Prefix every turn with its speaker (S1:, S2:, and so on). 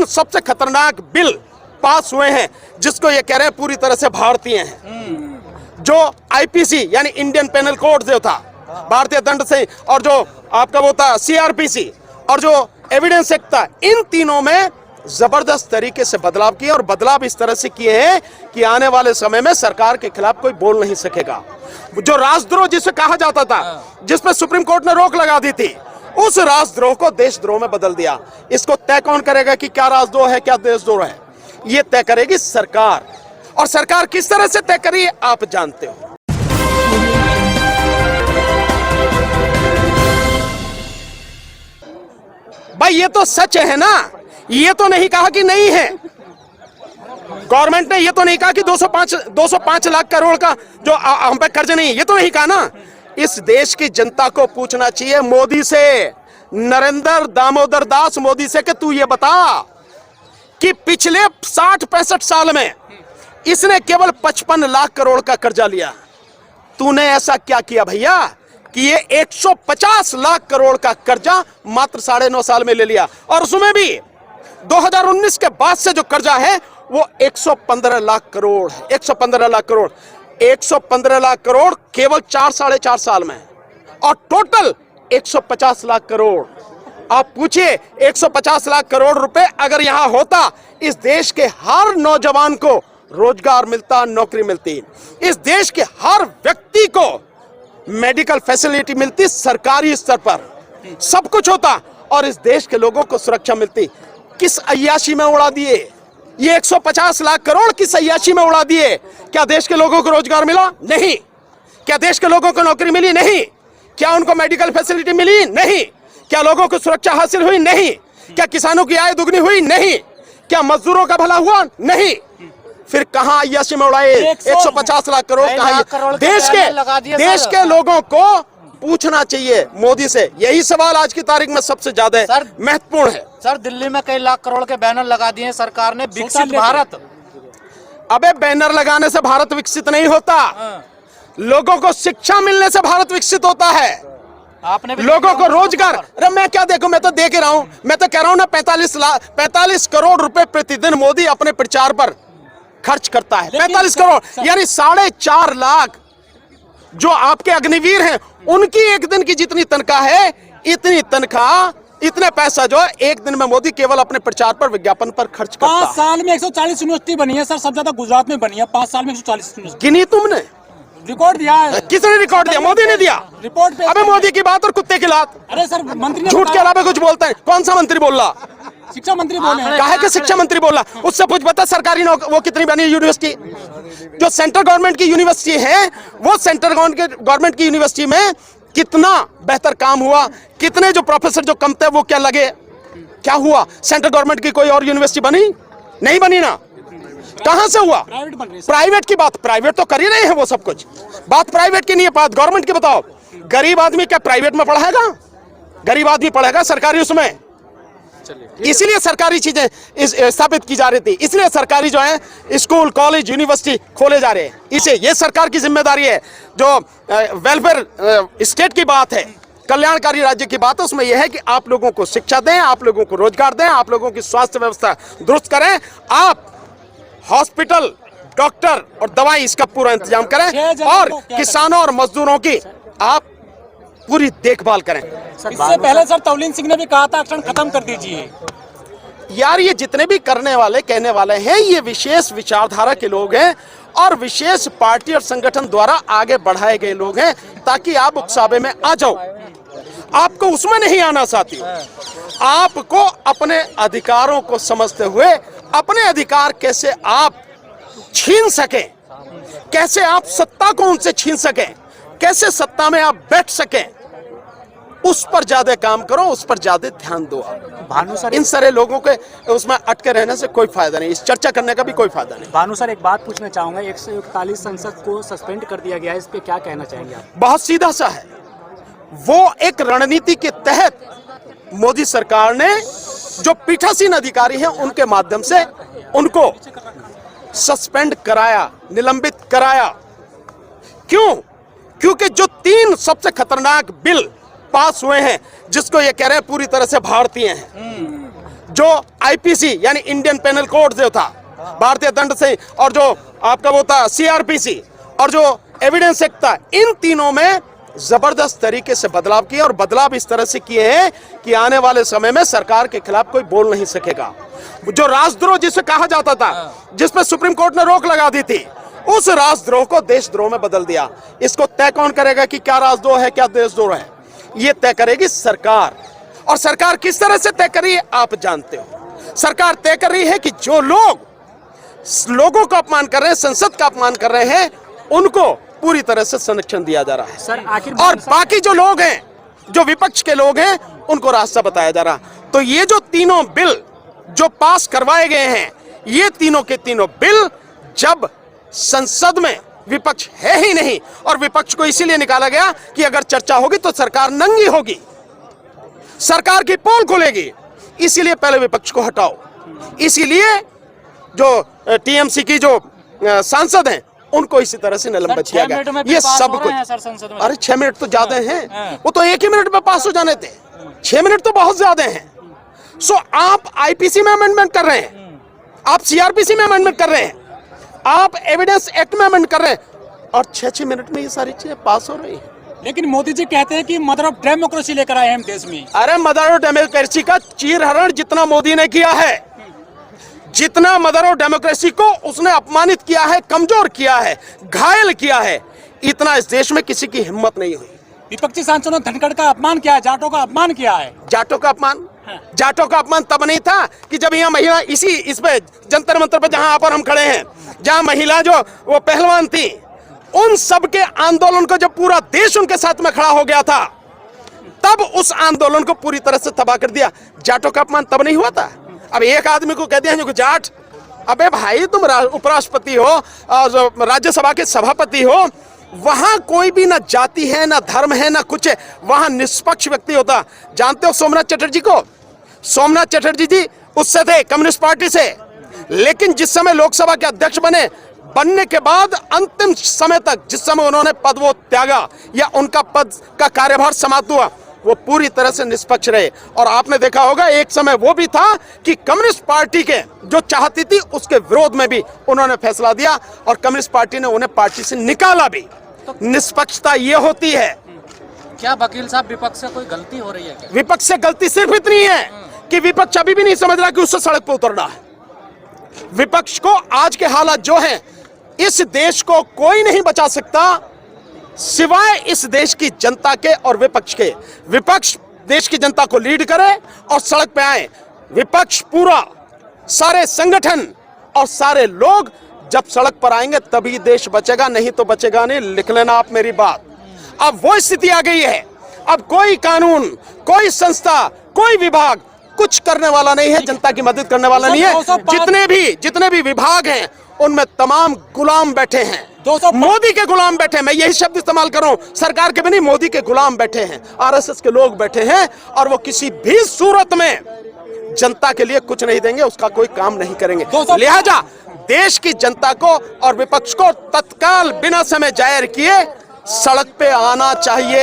S1: तीन सबसे खतरनाक बिल पास हुए हैं जिसको ये कह रहे हैं पूरी तरह से भारतीय हैं। जो आईपीसी यानी इंडियन पेनल कोड जो था, भारतीय दंड संहिता, और जो आपका वो था सीआरपीसी, और जो एविडेंस एक्ट था, इन तीनों में जबरदस्त तरीके से बदलाव किए, और बदलाव इस तरह से किए हैं कि आने वाले समय में सरकार के खिलाफ कोई बोल नहीं सकेगा। जो राजद्रोह जिसे कहा जाता था, जिस पर सुप्रीम कोर्ट ने रोक लगा दी थी, उस राजद्रोह को देशद्रोह में बदल दिया। इसको तय कौन करेगा कि क्या राजद्रोह है, क्या देशद्रोह है? ये तय करेगी सरकार, और सरकार किस तरह से तय करी आप जानते हो। भाई ये तो सच है ना, ये तो नहीं कहा कि नहीं है। गवर्नमेंट ने ये तो नहीं कहा कि 205 लाख करोड़ का जो हम पे कर्ज नहीं, ये तो नहीं कहा ना। इस देश की जनता को पूछना चाहिए मोदी से, नरेंद्र दामोदर दास मोदी से, कि तू ये बता कि पिछले 60-65 साल में इसने केवल 55 लाख करोड़ का कर्जा लिया। तूने ऐसा क्या किया भैया कि ये 150 लाख करोड़ का कर्जा मात्र 9.5 साल में ले लिया, और उसमें भी 2019 के बाद से जो कर्जा है वो 115 लाख करोड़ है। 115 लाख करोड़, 115 लाख करोड़ केवल 4-4.5 साल में, और टोटल 150 लाख करोड़। आप पूछिए 150 लाख करोड़ रुपए अगर यहां होता, इस देश के हर नौजवान को रोजगार मिलता, नौकरी मिलती, इस देश के हर व्यक्ति को मेडिकल फैसिलिटी मिलती, सरकारी स्तर पर सब कुछ होता, और इस देश के लोगों को सुरक्षा मिलती। किस अय्याशी में उड़ा दिए ये 150 लाख करोड़? किस अय्याशी में उड़ा दिए? क्या देश के लोगों को रोजगार मिला? नहीं। क्या देश के लोगों को नौकरी मिली? नहीं। क्या उनको मेडिकल फैसिलिटी मिली? नहीं। क्या लोगों को सुरक्षा हासिल हुई? नहीं। क्या किसानों की आय दुगनी हुई? नहीं। क्या मजदूरों का भला हुआ? नहीं। फिर कहां अय्याशी में उड़ाए 150 लाख करोड़? कहां? देश के लोगों को पूछना चाहिए मोदी से। यही सवाल आज की तारीख में सबसे ज्यादा महत्वपूर्ण है।
S2: सर, दिल्ली में कई लाख करोड़ के बैनर लगा दिए सरकार ने, विकसित भारत।
S1: अबे बैनर लगाने से भारत विकसित नहीं होता, लोगों को शिक्षा मिलने से भारत विकसित होता है।
S2: आपने भी
S1: लोगों को रोजगार, अरे मैं क्या देखूं, मैं तो देख रहा हूं। मैं तो कह रहा हूं ना, 45 करोड़ रुपए प्रतिदिन मोदी अपने प्रचार पर खर्च करता है। 45 करोड़ यानी 4.5 लाख जो आपके अग्निवीर हैं, उनकी एक दिन की जितनी तनख्वाह है, इतनी तनख्वाह, इतने पैसा जो है एक दिन में मोदी केवल अपने प्रचार पर, विज्ञापन पर खर्च करता है।
S3: 5 साल में 140 यूनिवर्सिटी बनी है सर, सबसे ज्यादा गुजरात में बनी है। 5 साल में 140 यूनिवर्सिटी।
S1: गिनी तुमने?
S3: रिकॉर्ड दिया है।
S1: किसने रिकॉर्ड दिया? मोदी ने दिया
S3: रिपोर्ट पे।
S1: अबे मोदी की बात और कुत्ते की लात।
S3: अरे सर, मंत्री
S1: झूठ के अलावा कुछ बोलते हैं? कौन सा मंत्री बोल रहा?
S3: शिक्षा मंत्री बोले हैं।
S1: काहे के शिक्षा मंत्री बोल रहा? उससे पूछ बता सरकारी वो कितनी बनी यूनिवर्सिटी? जो सेंट्रल गवर्नमेंट की यूनिवर्सिटी है, वो सेंट्रल गवर्नमेंट की यूनिवर्सिटी में कितना बेहतर काम हुआ? कितने जो प्रोफेसर जो कम थे वो क्या लगे? क्या हुआ? सेंट्रल गवर्नमेंट की कोई और यूनिवर्सिटी बनी? नहीं बनी ना। कहां से हुआ?
S3: प्राइवेट बन रही है।
S1: प्राइवेट की बात, प्राइवेट तो कर ही रहे हैं वो सब कुछ। बात प्राइवेट की नहीं है, बात गवर्नमेंट की बताओ। गरीब आदमी क्या प्राइवेट में पढ़ाएगा? गरीब आदमी पढ़ेगा सरकारी उसमें। इसलिए सरकारी चीजें स्थापित की जा रही थी, इसलिए सरकारी जो है स्कूल, कॉलेज, यूनिवर्सिटी खोले जा रहे हैं। इसे ये सरकार की जिम्मेदारी है। जो वेलफेयर स्टेट की बात है, कल्याणकारी राज्य की बात है, उसमें यह है कि आप लोगों को शिक्षा दें, आप लोगों को रोजगार दें, आप लोगों की स्वास्थ्य व्यवस्था दुरुस्त करें, आप हॉस्पिटल, डॉक्टर और दवाई इसका पूरा इंतजाम करें, और किसानों और मजदूरों की आप पूरी देखभाल करें।
S3: इससे पहले सर तौलीन सिंह ने भी कहा था आरक्षण खत्म कर दीजिए।
S1: यार ये जितने भी करने वाले, कहने वाले हैं, ये विशेष विचारधारा के लोग हैं और विशेष पार्टी और संगठन द्वारा आगे बढ़ाए गए लोग हैं, ताकि आप उकसावे में आ जाओ। आपको उसमें नहीं आना साथी। आपको अपने अधिकारों को समझते हुए अपने अधिकार कैसे आप छीन सकें, कैसे आप सत्ता को उनसे छीन सकें, कैसे सत्ता में आप बैठ सकें, उस पर ज्यादा काम करो, उस पर ज्यादा ध्यान दो।
S3: भानु सर,
S1: इन सारे लोगों के उसमें अटके रहने से कोई फायदा नहीं, इस चर्चा करने का भी कोई फायदा नहीं।
S3: भानु सर, एक बात पूछना चाहूंगा, 141 संसद को सस्पेंड कर दिया गया है, इस पे क्या कहना चाहेंगे आप?
S1: बहुत सीधा सा है, वो एक रणनीति के तहत मोदी सरकार ने जो पीठासीन अधिकारी हैं उनके माध्यम से उनको सस्पेंड कराया, निलंबित कराया। क्यों? क्योंकि जो 3 सबसे खतरनाक बिल पास हुए हैं जिसको ये कह रहे हैं पूरी तरह से भारतीय हैं, जो आईपीसी यानी इंडियन पेनल कोड जो था, भारतीय दंड संहिता, और जो आपका वो था सीआरपीसी, और जो एविडेंस एक्ट था, इन तीनों में जबरदस्त तरीके से बदलाव किए, और बदलाव इस तरह से किए हैं कि आने वाले समय में सरकार के खिलाफ कोई बोल नहीं सकेगा। जो राजद्रोह जिसे कहा जाता था, जिस पर सुप्रीम कोर्ट ने रोक लगा दी थी, उस राजद्रोह को देशद्रोह में बदल दिया। इसको तय कौन करेगा कि क्या राजद्रोह है, क्या देशद्रोह है? ये तय करेगी सरकार। और सरकार किस तरह से तय कर रही है आप जानते हो। सरकार तय कर रही है कि जो लोग लोगों का अपमान कर रहे हैं, संसद का अपमान कर रहे हैं, उनको पूरी तरह से संरक्षण दिया जा रहा है।
S3: सर आखिर
S1: और बाकी जो लोग हैं, जो विपक्ष के लोग हैं, उनको रास्ता बताया जा रहा। तो ये जो तीनों बिल जो पास करवाए गए हैं, ये तीनों के तीनों बिल जब संसद में विपक्ष है ही नहीं, और विपक्ष को इसीलिए निकाला गया कि अगर चर्चा होगी तो सरकार नंगी होगी, सरकार की पोल खुलेगी, इसीलिए पहले विपक्ष को हटाओ। इसीलिए जो टीएमसी की जो सांसद हैं, उनको इसी तरह से निलंबित किया गया। ये सब कुछ, अरे 6 मिनट तो ज्यादा हैं, वो तो 1 ही मिनट में पास हो जाने थे, 6 मिनट तो बहुत ज्यादा हैं। सो आप आईपीसी में अमेंडमेंट कर रहे हैं, आप सीआरपीसी में अमेंडमेंट कर रहे हैं, आप एविडेंस एक्ट में अमेंडमेंट कर रहे हैं, और 6 मिनट में ये सारी चीजें पास हो रही हैं।
S4: लेकिन मोदी जी कहते हैं कि मदर ऑफ डेमोक्रेसी लेकर आए हम देश में।
S1: अरे मदर ऑफ डेमोक्रेसी का चीरहरण जितना मोदी ने किया है, जितना मदर ऑफ डेमोक्रेसी को उसने अपमानित किया है, कमजोर किया है, घायल किया है, इतना इस देश में किसी की हिम्मत नहीं हुई।
S4: विपक्षी सांसदों ने धनखड़ का अपमान किया है, जाटों का अपमान किया है।
S1: जाटों का अपमान, जाटों का अपमान तब नहीं था कि जब यहाँ महिला इस पे जंतर मंतर पे जहां पर हम खड़े हैं, जहां महिला जो वो पहलवान थी, उन सब के आंदोलन को जब पूरा देश उनके साथ में खड़ा हो गया था, तब उस आंदोलन को पूरी तरह से तबाह कर दिया। जाटों का अपमान तब नहीं हुआ था। अब एक आदमी को कह दिया जो जाट, अबे भाई तुम उपराष्ट्रपति हो और राज्यसभा के सभापति हो, वहां कोई भी ना जाति है, ना धर्म है, ना कुछ है, वहां निष्पक्ष व्यक्ति होता। जानते हो सोमनाथ चटर्जी को? सोमनाथ चटर्जी जी उससे थे, कम्युनिस्ट पार्टी से, लेकिन जिस समय लोकसभा के अध्यक्ष बनने के बाद अंतिम समय तक, जिस समय उन्होंने पद वो त्यागा या उनका पद का कार्यभार समाप्त हुआ, वो पूरी तरह से निष्पक्ष रहे। और आपने देखा होगा एक समय वो भी था कि कम्युनिस्ट पार्टी के जो चाहती थी उसके विरोध में भी उन्होंने फैसला दिया, और कम्युनिस्ट पार्टी ने उन्हें पार्टी से निकाला भी। तो निष्पक्षता ये होती है।
S2: क्या वकील साहब विपक्ष से कोई गलती हो रही है क्या?
S1: विपक्ष से गलती सिर्फ इतनी है कि विपक्ष अभी भी नहीं समझ रहा कि उससे सड़क पर उतरना है। विपक्ष को आज के हालात जो हैं, इस देश को कोई नहीं बचा सकता सिवाय इस देश की जनता के और विपक्ष के। विपक्ष देश की जनता को लीड करे और सड़क पे आए। विपक्ष पूरा, सारे संगठन और सारे लोग जब सड़क पर आएंगे तभी देश बचेगा, नहीं तो बचेगा नहीं। लिख लेना आप मेरी बात। अब वो स्थिति आ गई है, अब कोई कानून, कोई संस्था, कोई विभाग कुछ करने वाला नहीं है, जनता की मदद करने वाला नहीं है। जितने भी विभाग हैं उनमें तमाम गुलाम बैठे हैं, मोदी के गुलाम बैठे हैं। मैं यही शब्द इस्तेमाल कर रहा हूं, सरकार के भी नहीं, मोदी के गुलाम बैठे हैं, आरएसएस के लोग बैठे हैं, और वो किसी भी सूरत में जनता के लिए कुछ नहीं देंगे, उसका कोई काम नहीं करेंगे। लिहाजा देश की जनता को और विपक्ष को तत्काल बिना समय जाहिर किए सड़क पे आना चाहिए।